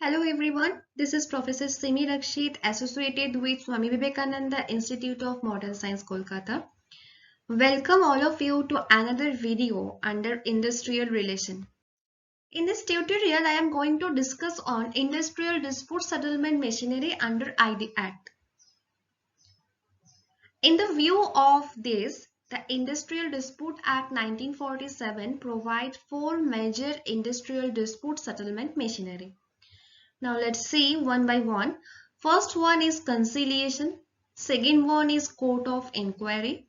Hello everyone, this is Professor Simi Rakshit associated with Swami Vivekananda Institute of Modern Science Kolkata. Welcome all of you to another video under Industrial Relation. In this tutorial, I am going to discuss on Industrial Dispute Settlement Machinery under ID Act. In the view of this, the Industrial Dispute Act 1947 provides four major industrial dispute settlement machinery. Now let's see one by one. First one is conciliation. Second one is court of inquiry.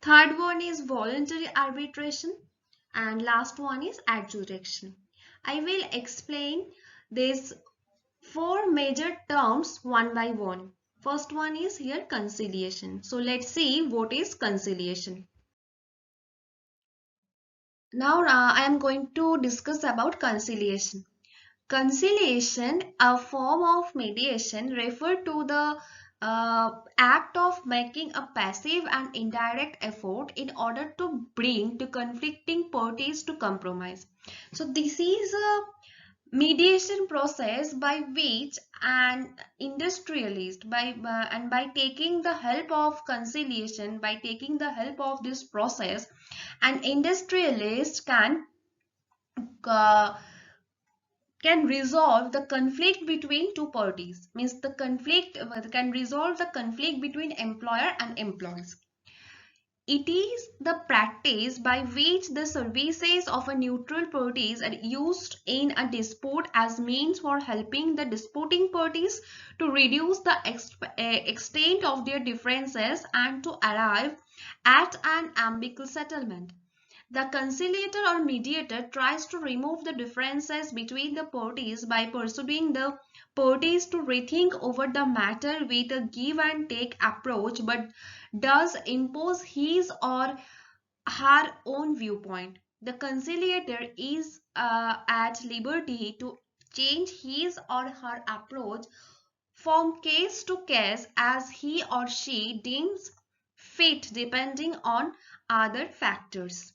Third one is voluntary arbitration. And last one is adjudication. I will explain these four major terms one by one. First one is here conciliation. So let's see what is conciliation. Now I am going to discuss about conciliation. Conciliation, a form of mediation, refer to the act of making a passive and indirect effort in order to bring the conflicting parties to compromise. So this is a mediation process by which an industrialist by taking the help of conciliation, by taking the help of this process, an industrialist uh, can resolve the conflict between two parties, means the conflict can resolve the conflict between employer and employees. It is the practice by which the services of a neutral parties are used in a dispute as means for helping the disputing parties to reduce the extent of their differences and to arrive at an amicable settlement. The conciliator or mediator tries to remove the differences between the parties by persuading the parties to rethink over the matter with a give and take approach, but does impose his or her own viewpoint. The conciliator is at liberty to change his or her approach from case to case as he or she deems fit depending on other factors.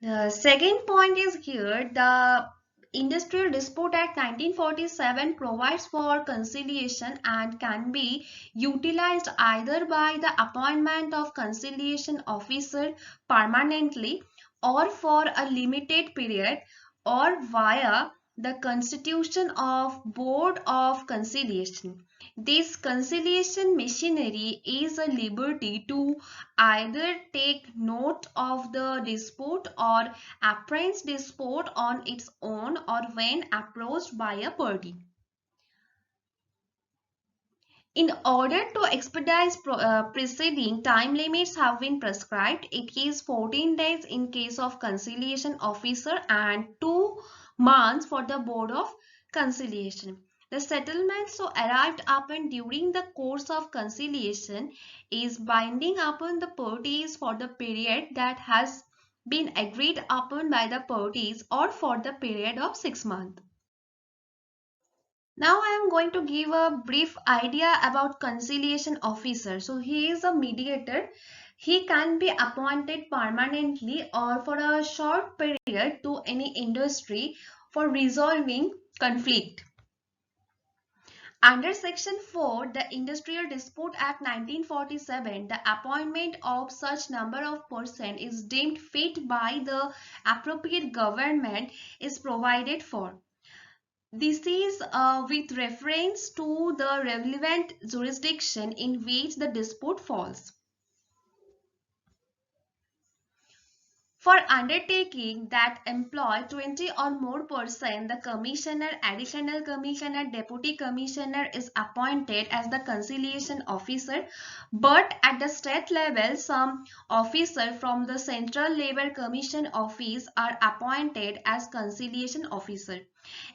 The second point is here, the Industrial Dispute Act 1947 provides for conciliation and can be utilized either by the appointment of conciliation officer permanently or for a limited period or via the constitution of Board of Conciliation. This conciliation machinery is a liberty to either take note of the dispute or appraise dispute on its own or when approached by a party. In order to expedite proceeding, time limits have been prescribed. It is 14 days in case of conciliation officer and 2 months for the Board of Conciliation. The settlement so arrived upon during the course of conciliation is binding upon the parties for the period that has been agreed upon by the parties or for the period of 6 months. Now I am going to give a brief idea about conciliation officer. So he is a mediator. He can be appointed permanently or for a short period to any industry for resolving conflict. Under Section 4, the Industrial Dispute Act 1947, the appointment of such number of persons is deemed fit by the appropriate government is provided for. This is with reference to the relevant jurisdiction in which the dispute falls. For undertaking that employ 20 or more persons, the commissioner, additional commissioner, deputy commissioner is appointed as the conciliation officer, but at the state level, some officers from the Central Labour Commission office are appointed as conciliation officer.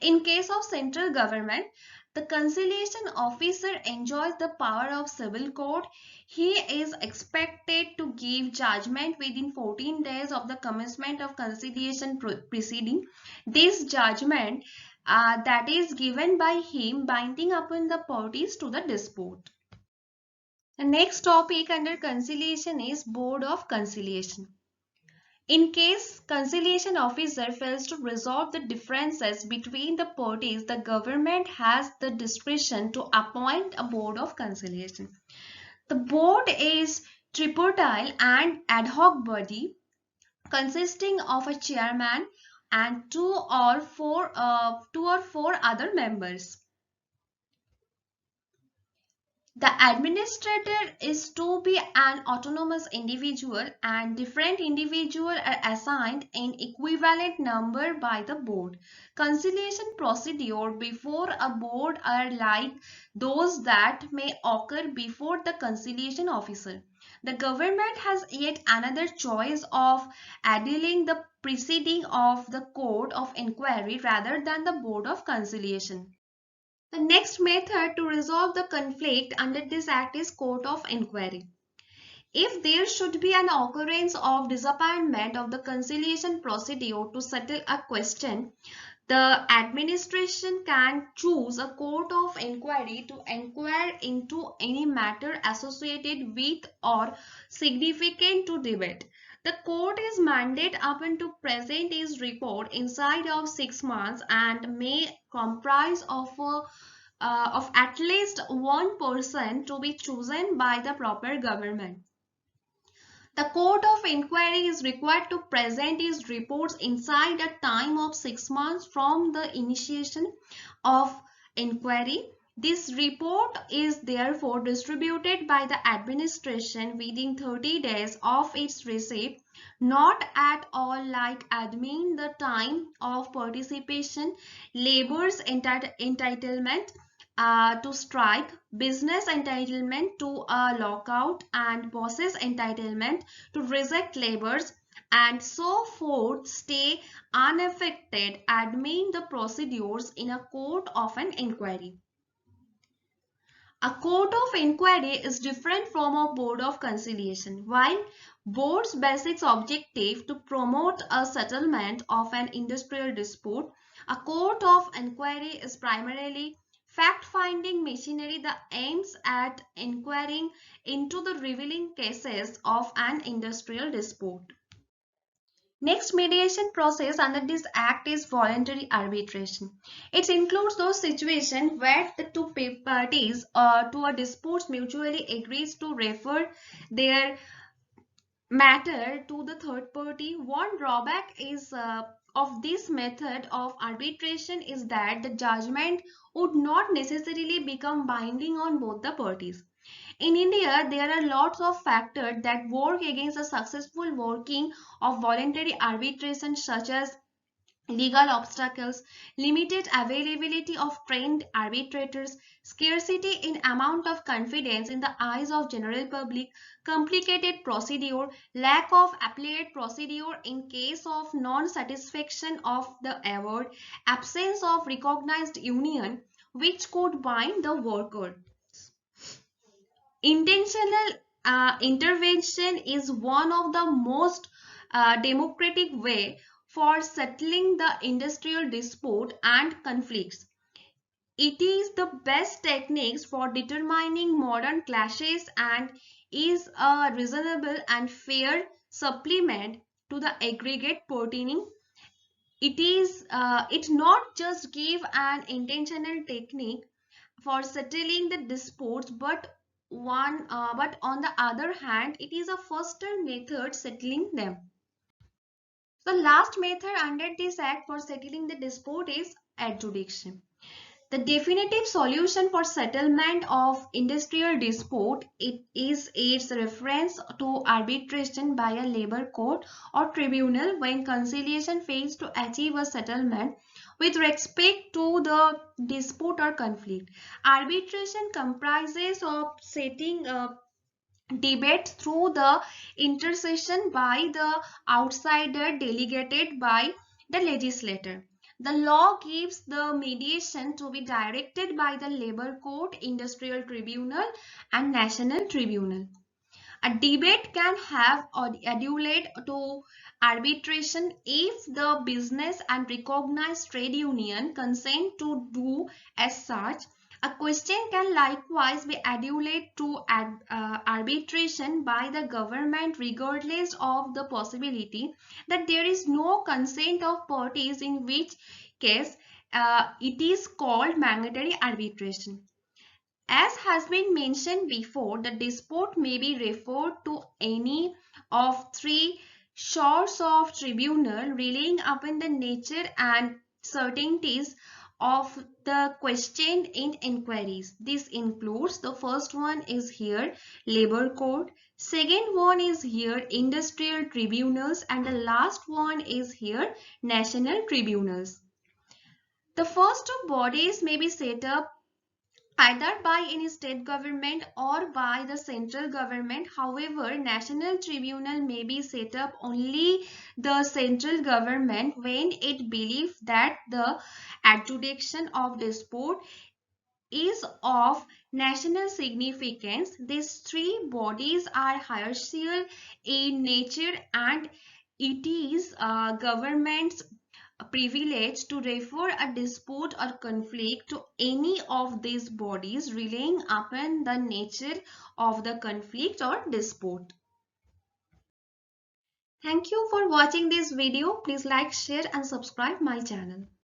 In case of central government, the conciliation officer enjoys the power of civil court. He is expected to give judgment within 14 days of the commencement of conciliation proceeding. This judgment that is given by him binding upon the parties to the dispute. The next topic under conciliation is Board of Conciliation. In case conciliation officer fails to resolve the differences between the parties, the government has the discretion to appoint a board of conciliation. The board is tripartite and ad hoc body consisting of a chairman and two or four other members. The administrator is to be an autonomous individual and different individuals are assigned in equivalent number by the board. Conciliation procedure before a board are like those that may occur before the conciliation officer. The government has yet another choice of adhering the proceeding of the court of inquiry rather than the board of conciliation. The next method to resolve the conflict under this act is court of inquiry. If there should be an occurrence of disappointment of the conciliation procedure to settle a question, the administration can choose a court of inquiry to inquire into any matter associated with or significant to debate. The court is mandated upon to present its report inside of 6 months and may comprise of at least one person to be chosen by the proper government. The court of inquiry is required to present its reports inside a time of 6 months from the initiation of inquiry. This report is therefore distributed by the administration within 30 days of its receipt, not at all like admin the time of participation, labor's entitlement to strike, business entitlement to a lockout, and bosses entitlement to reject labors and so forth stay unaffected, admin the procedures in a court of an inquiry. A court of inquiry is different from a board of conciliation. While board's basic objective to promote a settlement of an industrial dispute, a court of inquiry is primarily fact-finding machinery that aims at inquiring into the revealing cases of an industrial dispute. Next mediation process under this act is voluntary arbitration. It includes those situations where the two parties to a dispute mutually agrees to refer their matter to the third party. One drawback is of this method of arbitration is that the judgment would not necessarily become binding on both the parties. In India, there are lots of factors that work against the successful working of voluntary arbitration, such as legal obstacles, limited availability of trained arbitrators, scarcity in amount of confidence in the eyes of general public, complicated procedure, lack of appellate procedure in case of non-satisfaction of the award, absence of recognized union which could bind the worker. Intentional intervention is one of the most democratic way for settling the industrial dispute and conflicts. It is the best techniques for determining modern clashes and is a reasonable and fair supplement to the aggregate pertaining. It not just give an intentional technique for settling the disputes, but on the other hand, it is a faster method settling them. The last method under this act for settling the dispute is adjudication. The definitive solution for settlement of industrial dispute it is its reference to arbitration by a labor court or tribunal when conciliation fails to achieve a settlement with respect to the dispute or conflict. Arbitration comprises of setting a debate through the intercession by the outsider delegated by the legislator. The law gives the mediation to be directed by the labor court, industrial tribunal and national tribunal. A debate can have adulate to arbitration if the business and recognized trade union consent to do as such. A question can likewise be adulate to arbitration by the government regardless of the possibility that there is no consent of parties, in which case it is called mandatory arbitration. As has been mentioned before, the dispute may be referred to any of three sorts of tribunal relying upon the nature and certainties of the questioned in inquiries. This includes, the first one is here labor court, second one is here industrial tribunals, and the last one is here national tribunals. The first two bodies may be set up either by any state government or by the central government. However, national tribunal may be set up only the central government when it believes that the adjudication of dispute is of national significance. These three bodies are hierarchical in nature, and it is government's privilege to refer a dispute or conflict to any of these bodies relying upon the nature of the conflict or dispute. Thank you for watching this video. Please like, share and subscribe my channel.